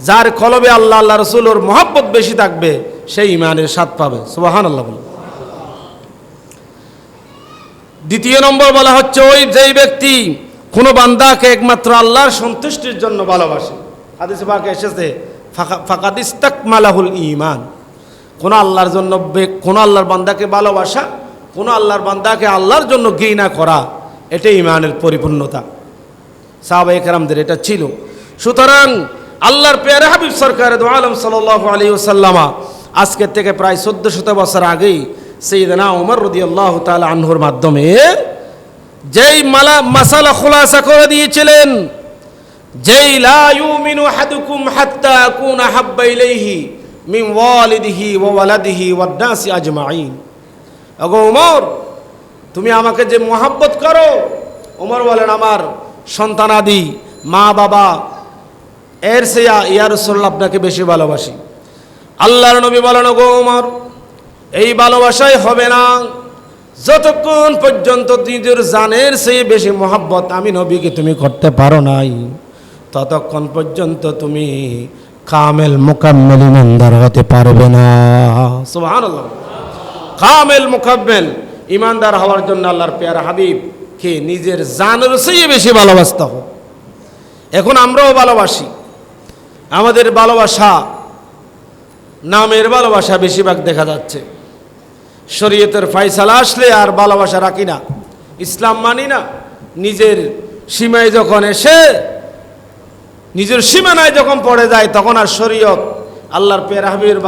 যার কলবে আল্লাহ আল্লাহ রসুলের মহব্বত বেশি থাকবে সেই ইমানের স্বাদ পাবে। সুবহানাল্লাহ বলে। দ্বিতীয় নম্বর বলা হচ্ছে ওই যেই ব্যক্তি কোনো বান্দাকে একমাত্র আল্লাহর সন্তুষ্টির জন্য ভালোবাসে। হাদিসে পাকে এসেছে ফাকাদ ইস্তাকমালাহুল ঈমান। কোন আল্লাহর জন্য কোন আল্লাহর বান্দাকে ভালোবাসা, কোন আল্লাহর বান্দাকে আল্লাহর জন্য ঘৃণা করা, এটাই ঈমানের পরিপূর্ণতা। সাহাবায়ে কেরামদের এটা ছিল। সুতরাং আল্লাহর পেয়ারে হাবিব সরকার দু আলম সাল্লাল্লাহু আলাইহি ওয়াসাল্লাম আজকের থেকে প্রায় 1400 বছর আগেই সাইয়েদনা ওমর রাদিয়াল্লাহু তাআলা আনহুর মাধ্যমে যেই মাসালা খুলাসা করে দিয়েছিলেন, যেই লা ইউমিনু আহাদুকুম হাত্তা আকুনা হাব্বা ইলাইহি মিন ওয়ালিদিহি ওয়া ওয়ালাদিহি ওয়ান নাসি আজমাইন। ওগো ওমর, তুমি আমাকে যে মহব্বত করো, ওমর বলেন আমার সন্তানাদি মা বাবা এর চেয়ে ইয়া রাসূলুল্লাহ আপনাকে বেশি ভালোবাসি। আল্লাহর নবী বলেন ওগো ওমর, এই ভালোবাসাই হবে না যতক্ষণ পর্যন্ত নিজের জানের চেয়ে বেশি মহব্বত আমি নবীকে তুমি করতে পারো নাই, ততক্ষণ পর্যন্ত তুমি কামেল মুকাম্মেল ইমানদার হতে পারবে না। সুবহানাল্লাহ। কামেল মুকাম্মেল ইমানদার হওয়ার জন্য আল্লাহর পেয়ারা হাবিবকে নিজের জানের চেয়ে বেশি ভালোবাসতে হবে। এখন আমরাও ভালোবাসি, আমাদের ভালোবাসা নামের ভালোবাসা বেশিরভাগ দেখা যাচ্ছে। শরীয়তের ফায়সালা আসলে আর ভালোবাসা রাখি না, ইসলাম মানি না। নিজের সীমায় যখন এসে নিজের সীমানায় যখন পড়ে যায় তখন আর শরীয়ত আল্লাহর পেয়ারা হাবিবের